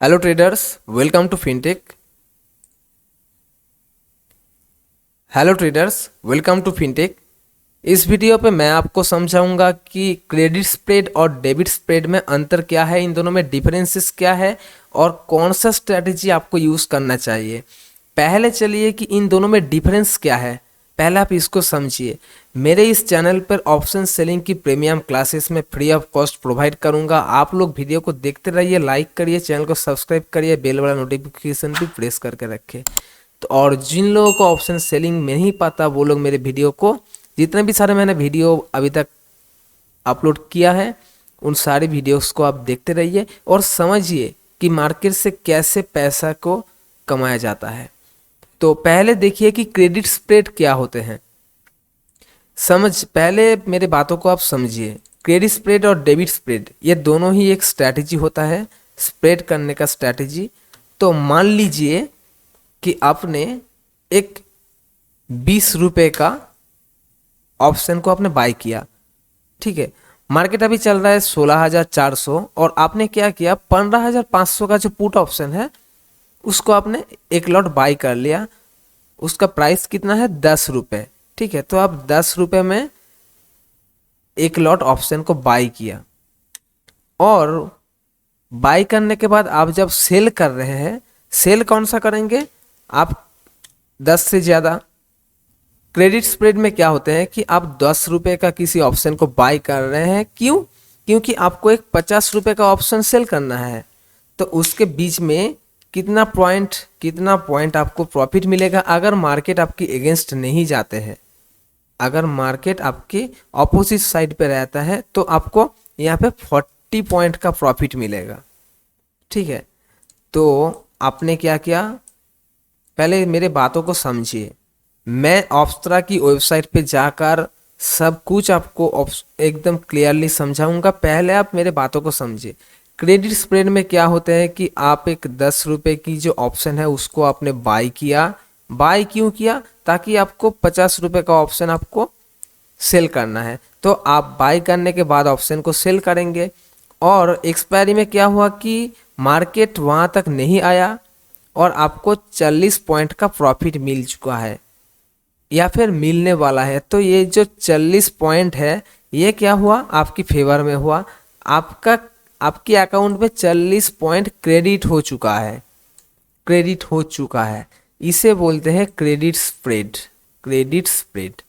Hello traders, welcome to fintech. Hello traders, welcome to fintech. इस video पे मैं आपको समझाऊंगा कि क्रेडिट स्प्रेड और डेबिट स्प्रेड में अंतर क्या है, इन दोनों में डिफरेंसेस क्या है और कौन सा स्ट्रेटजी आपको यूज़ करना चाहिए। पहले चलिए कि इन दोनों में डिफरेंस क्या है, पहले आप इसको समझिए। मेरे इस चैनल पर ऑप्शन सेलिंग की प्रीमियम क्लासेस में फ्री ऑफ कॉस्ट प्रोवाइड करूंगा। आप लोग वीडियो को देखते रहिए, लाइक करिए, चैनल को सब्सक्राइब करिए, बेल वाला नोटिफिकेशन भी प्रेस करके रखें। तो और जिन लोगों को ऑप्शन सेलिंग में नहीं पता वो लोग मेरे वीडियो को, जितने भी सारे मैंने वीडियो अभी तक अपलोड किया है, उन सारे वीडियोस को आप देखते रहिए और समझिए कि मार्केट से कैसे पैसा को कमाया जाता है। तो पहले देखिए कि क्रेडिट स्प्रेड क्या होते हैं। पहले मेरे बातों को आप समझिए। क्रेडिट स्प्रेड और डेबिट स्प्रेड ये दोनों ही एक स्ट्रैटेजी होता है, स्प्रेड करने का स्ट्रैटेजी। तो मान लीजिए कि आपने एक 20 रुपये का ऑप्शन को आपने बाय किया, ठीक है। मार्केट अभी चल रहा है 16,400 और आपने क्या किया, 15,500 का जो पुट ऑप्शन है उसको आपने एक लॉट बाय कर लिया। उसका प्राइस कितना है, 10 रुपये, ठीक है। तो आप 10 रुपये में एक लॉट ऑप्शन को बाय किया और बाय करने के बाद आप जब सेल कर रहे हैं, सेल कौन सा करेंगे आप, 10 से ज़्यादा। क्रेडिट स्प्रेड में क्या होते हैं कि आप 10 रुपये का किसी ऑप्शन को बाय कर रहे हैं, क्यों? क्योंकि आपको एक 50 रुपये का ऑप्शन सेल करना है। तो उसके बीच में कितना पॉइंट आपको प्रॉफिट मिलेगा अगर मार्केट आपकी एगेंस्ट नहीं जाते हैं। अगर मार्केट आपके ऑपोजिट साइड पे रहता है तो आपको यहाँ पे 40 पॉइंट का प्रॉफिट मिलेगा, ठीक है। तो आपने क्या किया, पहले मेरे बातों को समझिए। मैं ऑप्स्ट्रा की वेबसाइट पे जाकर सब कुछ आपको एकदम क्लियरली समझाऊंगा। पहले आप मेरे बातों को समझिए। क्रेडिट स्प्रेड में क्या होता है कि आप एक 10 रुपये की जो ऑप्शन है उसको आपने बाय किया। बाय क्यों किया? ताकि आपको 50 रुपये का ऑप्शन आपको सेल करना है। तो आप बाय करने के बाद ऑप्शन को सेल करेंगे और एक्सपायरी में क्या हुआ कि मार्केट वहाँ तक नहीं आया और आपको 40 पॉइंट का प्रॉफिट मिल चुका है या फिर मिलने वाला है। तो ये जो 40 पॉइंट है ये क्या हुआ, आपकी फेवर में हुआ। आपके अकाउंट में 40 पॉइंट क्रेडिट हो चुका है। इसे बोलते हैं क्रेडिट स्प्रेड। क्रेडिट स्प्रेड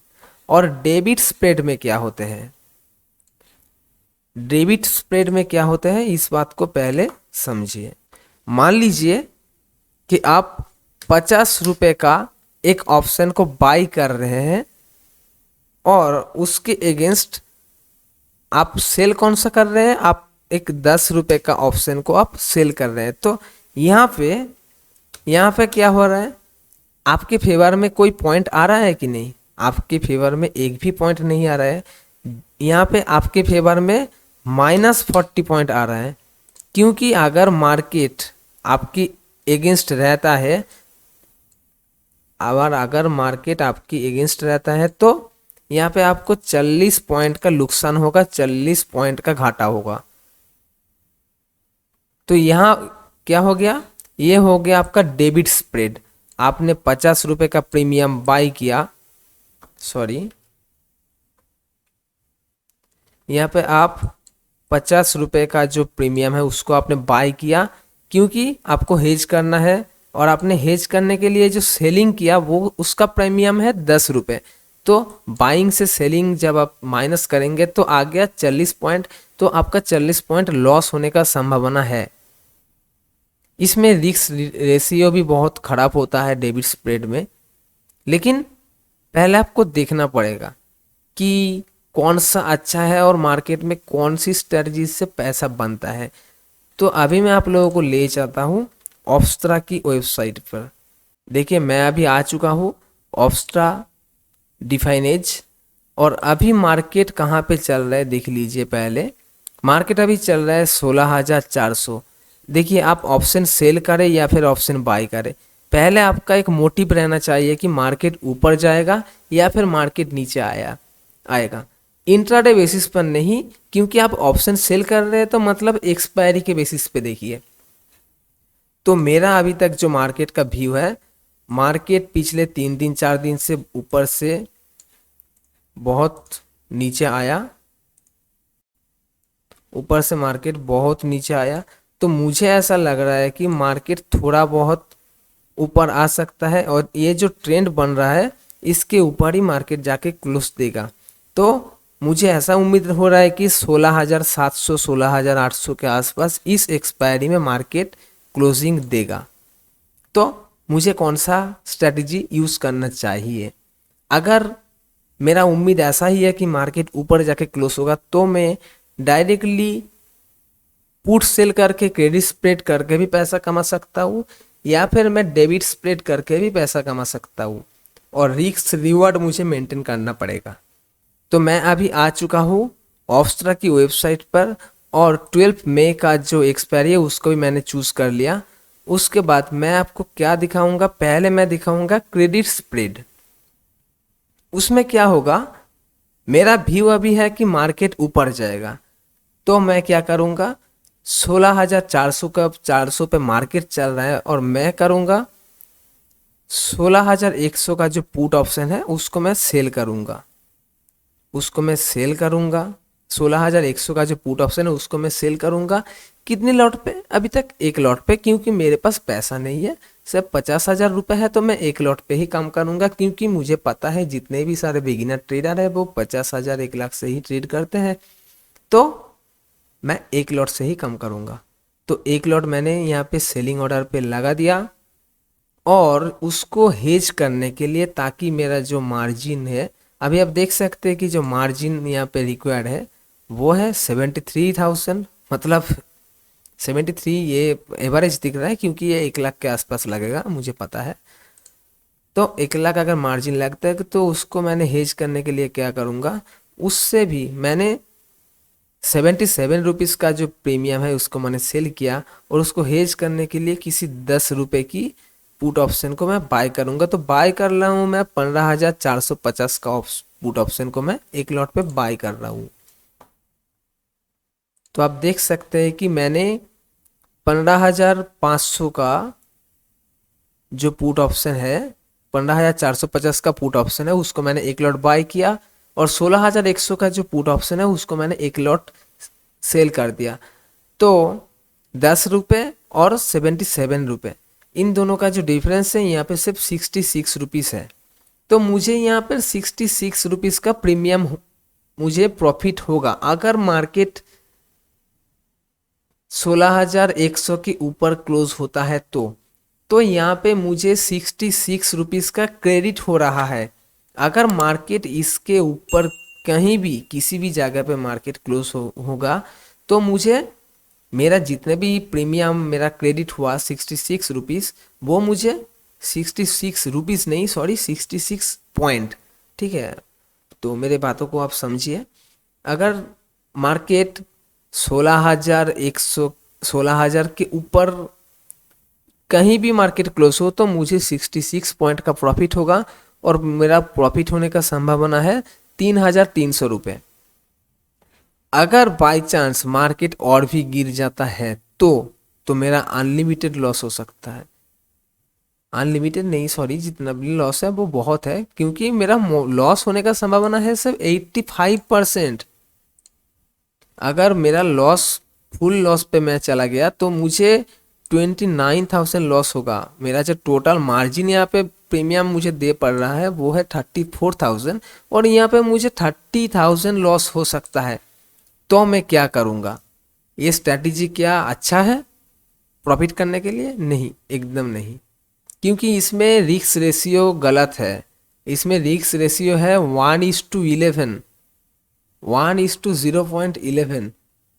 और डेबिट स्प्रेड में क्या होते हैं, डेबिट स्प्रेड में क्या होते हैं इस बात को पहले समझिए। मान लीजिए कि आप 50 रुपये का एक ऑप्शन को बाय कर रहे हैं और उसके अगेंस्ट आप सेल कौन सा कर रहे हैं, आप एक 10 रुपये का ऑप्शन को आप सेल कर रहे हैं। तो यहाँ पे क्या हो रहा है, आपके फेवर में कोई पॉइंट आ रहा है कि नहीं? आपके फेवर में एक भी पॉइंट नहीं आ रहा है। यहाँ पे आपके फेवर में -40 पॉइंट आ रहा है, क्योंकि अगर मार्केट आपकी एगेंस्ट रहता है, अगर मार्केट आपकी एगेंस्ट रहता है तो यहाँ पे आपको 40 पॉइंट का नुकसान होगा, 40 पॉइंट का घाटा होगा। तो यहाँ क्या हो गया, ये हो गया आपका डेबिट स्प्रेड। आपने 50 रुपये का प्रीमियम बाय किया, यहाँ पे आप 50 रुपये का जो प्रीमियम है उसको आपने बाय किया, क्योंकि आपको हेज करना है और आपने हेज करने के लिए जो सेलिंग किया वो उसका प्रीमियम है 10 रुपये। तो बाइंग से सेलिंग जब आप माइनस करेंगे तो आ गया 40 पॉइंट। तो आपका 40 पॉइंट लॉस होने का संभावना है। इसमें रिस्क रेशियो भी बहुत ख़राब होता है डेबिट स्प्रेड में। लेकिन पहले आपको देखना पड़ेगा कि कौन सा अच्छा है और मार्केट में कौन सी स्ट्रेटजी से पैसा बनता है। तो अभी मैं आप लोगों को ले जाता हूँ ऑप्स्ट्रा की वेबसाइट पर। देखिए मैं अभी आ चुका हूँ ऑप्स्ट्रा डिफाइनेज, और अभी मार्केट कहाँ पे चल रहा है देख लीजिए। पहले मार्केट अभी चल रहा है 16,400। देखिए आप ऑप्शन सेल करें या फिर ऑप्शन बाय करें, पहले आपका एक मोटिव रहना चाहिए कि मार्केट ऊपर जाएगा या फिर मार्केट नीचे आएगा। इंट्राडे बेसिस पर नहीं, क्योंकि आप ऑप्शन सेल कर रहे हैं तो मतलब एक्सपायरी के बेसिस पे देखिए। तो मेरा अभी तक जो मार्केट का व्यू है, मार्केट पिछले 3 दिन 4 दिन से ऊपर से बहुत नीचे आया, ऊपर से मार्केट बहुत नीचे आया। तो मुझे ऐसा लग रहा है कि मार्केट थोड़ा बहुत ऊपर आ सकता है और ये जो ट्रेंड बन रहा है इसके ऊपर ही मार्केट जाके क्लोज देगा। तो मुझे ऐसा उम्मीद हो रहा है कि 16,700 16,800 के आसपास इस एक्सपायरी में मार्केट क्लोजिंग देगा। तो मुझे कौन सा स्ट्रेटजी यूज़ करना चाहिए? अगर मेरा उम्मीद ऐसा ही है कि मार्केट ऊपर जाके क्लोज होगा तो मैं डायरेक्टली पुट सेल करके क्रेडिट स्प्रेड करके भी पैसा कमा सकता हूँ, या फिर मैं डेबिट स्प्रेड करके भी पैसा कमा सकता हूँ, और रिस्क रिवॉर्ड मुझे मेंटेन करना पड़ेगा। तो मैं अभी आ चुका हूँ ऑप्सट्रा की वेबसाइट पर, और 12 मई का जो एक्सपायरी है उसको भी मैंने चूज़ कर लिया। उसके बाद मैं आपको क्या दिखाऊंगा, पहले मैं दिखाऊंगा क्रेडिट स्प्रेड। उसमें क्या होगा, मेरा व्यू अभी है कि मार्केट ऊपर जाएगा, तो मैं क्या करूंगा, 16,400 का 400 पे मार्केट चल रहा है और मैं करूंगा 16,100 का जो पुट ऑप्शन है उसको मैं सेल करूंगा, 16,100 का जो पुट ऑप्शन है उसको मैं सेल करूंगा। कितने लॉट पे? अभी तक एक लॉट पे, क्योंकि मेरे पास पैसा नहीं है, सिर्फ 50,000 रुपये है, तो मैं एक लॉट पे ही काम करूंगा, क्योंकि मुझे पता है जितने भी सारे बिगिनर ट्रेडर है वो 50,000 1 लाख से ही ट्रेड करते हैं। तो मैं एक लॉट से ही कम करूंगा। तो एक लॉट मैंने यहाँ पे सेलिंग ऑर्डर पे लगा दिया, और उसको हेज करने के लिए, ताकि मेरा जो मार्जिन है, अभी आप देख सकते हैं कि जो मार्जिन यहाँ पे रिक्वायर्ड है वो है 73,000, मतलब 73 ये एवरेज दिख रहा है, क्योंकि ये 1 लाख के आसपास लगेगा मुझे पता है। तो 1 लाख अगर मार्जिन लगता है तो उसको मैंने हेज करने के लिए क्या करूँगा, उससे भी मैंने 77 रुपीज़ का जो प्रीमियम है उसको मैंने सेल किया, और उसको हेज करने के लिए किसी 10 रुपये की पुट ऑप्शन को मैं बाय करूंगा। तो बाय कर रहा हूँ मैं 15,450 का पुट ऑप्शन को मैं एक लॉट पे बाय कर रहा हूँ। तो आप देख सकते हैं कि मैंने 15,500 का जो पुट ऑप्शन है, 15,450 का पुट ऑप्शन है उसको मैंने एक लॉट बाय किया, और 16,100 का जो पुट ऑप्शन है उसको मैंने एक लॉट सेल कर दिया। तो 10 रुपये और 77 रुपये, इन दोनों का जो डिफरेंस है यहाँ पे सिर्फ 66 रुपीज़ है। तो मुझे यहाँ पर 66 रुपीज़ का प्रीमियम मुझे प्रॉफिट होगा अगर मार्केट 16,100 के ऊपर क्लोज होता है। तो यहाँ पे मुझे 66 रुपीज़ का क्रेडिट हो रहा है। अगर मार्केट इसके ऊपर कहीं भी किसी भी जगह पे मार्केट क्लोज होगा तो मुझे मेरा जितने भी प्रीमियम मेरा क्रेडिट हुआ 66 रुपीज़, वो मुझे 66 रुपीज़ नहीं, सॉरी 66 पॉइंट, ठीक है। तो मेरे बातों को आप समझिए, अगर मार्केट 16,100 16,000 के ऊपर कहीं भी मार्केट क्लोज हो तो मुझे 66 पॉइंट का प्रॉफिट होगा, और मेरा प्रॉफिट होने का संभावना है 3,300 रुपये। अगर बाय चांस मार्केट और भी गिर जाता है तो मेरा अनलिमिटेड लॉस हो सकता है। अनलिमिटेड नहीं, सॉरी, जितना भी लॉस है वो बहुत है, क्योंकि मेरा लॉस होने का संभावना है सिर्फ 85%। अगर मेरा लॉस फुल लॉस पे मैं चला गया तो मुझे 29,000 लॉस होगा। मेरा जो टोटल मार्जिन यहाँ पे प्रीमियम मुझे दे पड़ रहा है वो है 34,000, और यहाँ पे मुझे 30,000 लॉस हो सकता है। तो मैं क्या करूँगा? ये स्ट्रैटेजी क्या अच्छा है प्रॉफिट करने के लिए? नहीं, एकदम नहीं, क्योंकि इसमें रिस्क रेशियो गलत है। इसमें रिस्क रेशियो है 1:11, 1:0.11,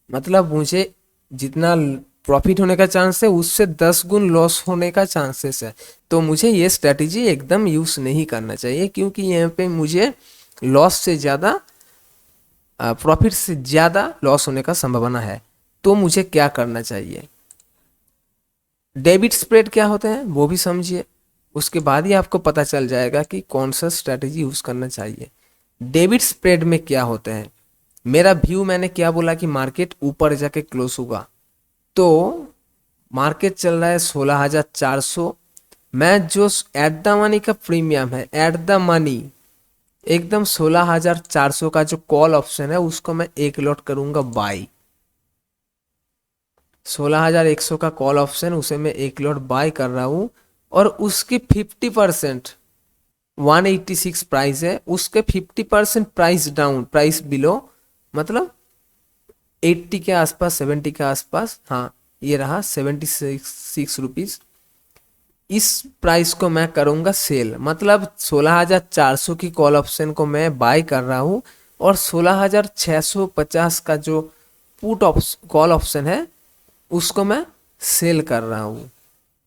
मतलब मुझे जितना प्रॉफिट होने का चांस है उससे 10 गुण लॉस होने का चांसेस है। तो मुझे ये स्ट्रैटेजी एकदम यूज़ नहीं करना चाहिए, क्योंकि यहाँ पे मुझे लॉस से ज़्यादा प्रॉफिट से ज़्यादा लॉस होने का संभावना है। तो मुझे क्या करना चाहिए? डेबिट स्प्रेड क्या होते हैं वो भी समझिए, उसके बाद ही आपको पता चल जाएगा कि कौन सा स्ट्रैटेजी यूज़ करना चाहिए। डेबिट स्प्रेड में क्या होते हैं? मेरा व्यू, मैंने क्या बोला कि मार्केट ऊपर जाके क्लोज होगा, तो मार्केट चल रहा है 16,400। मैं जो एट द मनी का प्रीमियम है, एट द मनी एकदम 16,400 का जो कॉल ऑप्शन है उसको मैं एक लॉट करूंगा बाई। 16,100 का कॉल ऑप्शन, उसे मैं एक लॉट बाय कर रहा हूँ और उसकी 50%, 186 प्राइस है, उसके 50% प्राइस डाउन, प्राइस बिलो, मतलब 80 के आसपास, 70 के आसपास, हाँ ये रहा 76 रुपीज़। इस प्राइस को मैं करूँगा सेल, मतलब 16,400 की कॉल ऑप्शन को मैं बाय कर रहा हूँ और 16,650 का जो पुट कॉल ऑप्शन है उसको मैं सेल कर रहा हूँ।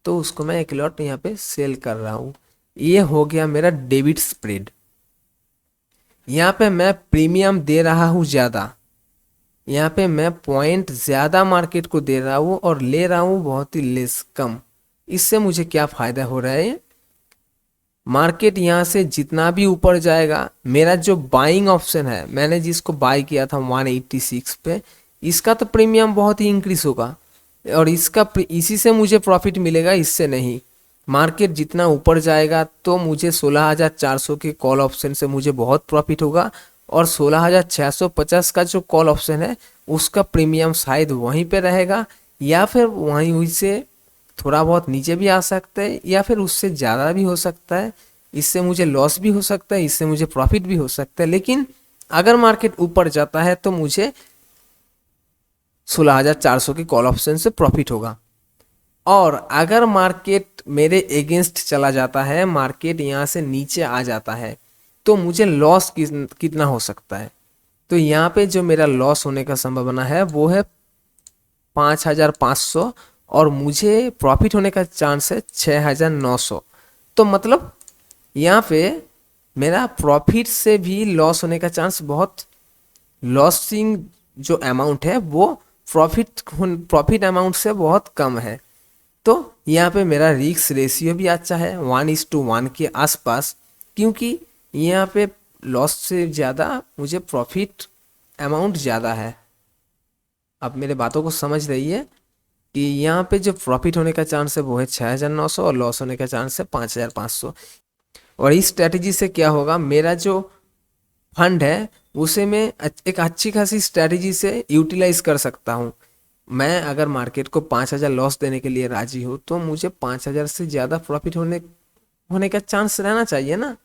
तो उसको मैं एक लॉट यहाँ पे सेल कर रहा हूँ। ये हो गया मेरा डेबिट स्प्रेड। यहाँ पे मैं प्रीमियम दे रहा हूँ ज़्यादा, यहाँ पे मैं पॉइंट ज़्यादा मार्केट को दे रहा हूँ और ले रहा हूँ बहुत ही लेस, कम। इससे मुझे क्या फ़ायदा हो रहा है, मार्केट यहाँ से जितना भी ऊपर जाएगा, मेरा जो बाइंग ऑप्शन है, मैंने जिसको बाय किया था 186 पे, इसका तो प्रीमियम बहुत ही इंक्रीज होगा और इसी से मुझे प्रॉफिट मिलेगा, इससे नहीं। मार्केट जितना ऊपर जाएगा तो मुझे 16,400 के कॉल ऑप्शन से मुझे बहुत प्रॉफिट होगा और 16,650 का जो कॉल ऑप्शन है उसका प्रीमियम शायद वहीं पे रहेगा या फिर वहीं से थोड़ा बहुत नीचे भी आ सकता है या फिर उससे ज़्यादा भी हो सकता है। इससे मुझे लॉस भी हो सकता है, इससे मुझे प्रॉफिट भी हो सकता है। लेकिन अगर मार्केट ऊपर जाता है तो मुझे 16,400 की कॉल ऑप्शन से प्रॉफिट होगा। और अगर मार्केट मेरे एगेंस्ट चला जाता है, मार्केट यहाँ से नीचे आ जाता है, तो मुझे लॉस कितना हो सकता है। तो यहाँ पे जो मेरा लॉस होने का संभावना है वो है 5,500 और मुझे प्रॉफिट होने का चांस है 6,900। तो मतलब यहाँ पे मेरा प्रॉफिट से भी लॉस होने का चांस बहुत, लॉसिंग जो अमाउंट है वो प्रॉफिट अमाउंट से बहुत कम है। तो यहाँ पे मेरा रिस्क रेशियो भी अच्छा है 1:1 के आसपास, क्योंकि यहाँ पे लॉस से ज़्यादा मुझे प्रॉफिट अमाउंट ज़्यादा है। अब मेरे बातों को समझ रही है कि यहाँ पे जो प्रॉफिट होने का चांस है वो है 6,900 और लॉस होने का चांस है 5,500। और इस स्ट्रैटेजी से क्या होगा, मेरा जो फंड है उसे मैं एक अच्छी खासी स्ट्रैटेजी से यूटिलाइज कर सकता हूँ। मैं अगर मार्केट को 5,000 लॉस देने के लिए राजी हूँ तो मुझे 5,000 से ज़्यादा प्रॉफिट होने का चांस रहना चाहिए ना।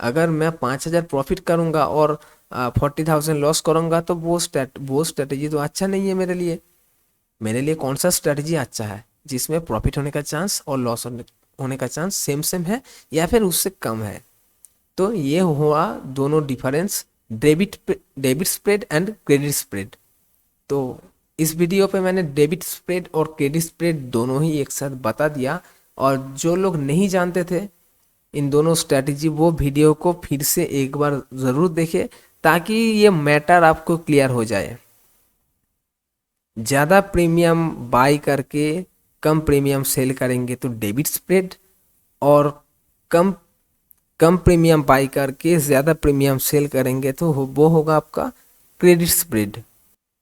अगर मैं 5,000 प्रॉफिट करूँगा और 40,000 लॉस करूँगा तो वो स्ट्रैटेजी तो अच्छा नहीं है मेरे लिए। मेरे लिए कौन सा स्ट्रैटेजी अच्छा है, जिसमें प्रॉफिट होने का चांस और लॉस होने का चांस सेम सेम है या फिर उससे कम है। तो ये हुआ दोनों difference, debit spread and credit spread. तो इस वीडियो पे मैंने डेबिट स्प्रेड और क्रेडिट स्प्रेड दोनों ही एक साथ बता दिया। और जो लोग नहीं जानते थे इन दोनों स्ट्रैटेजी, वो वीडियो को फिर से एक बार ज़रूर देखें ताकि ये मैटर आपको क्लियर हो जाए। ज़्यादा प्रीमियम बाई करके कम प्रीमियम सेल करेंगे तो डेबिट स्प्रेड, और कम प्रीमियम बाई करके ज़्यादा प्रीमियम सेल करेंगे तो वो होगा आपका क्रेडिट स्प्रेड।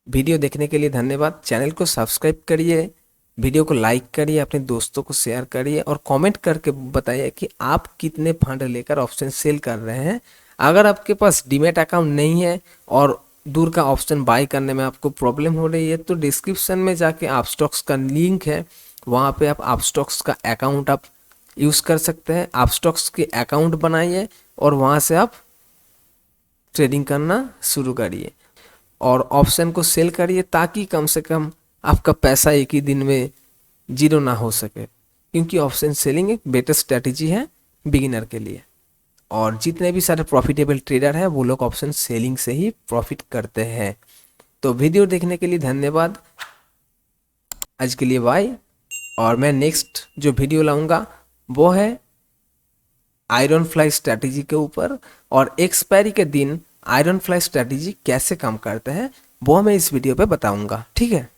वीडियो देखने के लिए धन्यवाद। चैनल को सब्सक्राइब करिए, वीडियो को लाइक करिए, अपने दोस्तों को शेयर करिए और कमेंट करके बताइए कि आप कितने फंड लेकर ऑप्शन सेल कर रहे हैं। अगर आपके पास डीमैट अकाउंट नहीं है और दूर का ऑप्शन बाय करने में आपको प्रॉब्लम हो रही है तो डिस्क्रिप्शन में जाके अपस्टॉक्स का लिंक है, वहाँ पे आप अपस्टॉक्स का अकाउंट आप यूज़ कर सकते हैं। अपस्टॉक्स के अकाउंट बनाइए और वहाँ से आप ट्रेडिंग करना शुरू करिए और ऑप्शन को सेल करिए ताकि कम से कम आपका पैसा एक ही दिन में जीरो ना हो सके, क्योंकि ऑप्शन सेलिंग एक बेटर स्ट्रैटेजी है बिगिनर के लिए। और जितने भी सारे प्रॉफिटेबल ट्रेडर हैं वो लोग ऑप्शन सेलिंग से ही प्रॉफिट करते हैं। तो वीडियो देखने के लिए धन्यवाद, आज के लिए बाय। और मैं नेक्स्ट जो वीडियो लाऊंगा वो है आयरन फ्लाई स्ट्रैटेजी के ऊपर, और एक्सपायरी के दिन आयरन फ्लाई स्ट्रैटेजी कैसे काम करते हैं वो मैं इस वीडियो पे बताऊंगा। ठीक है।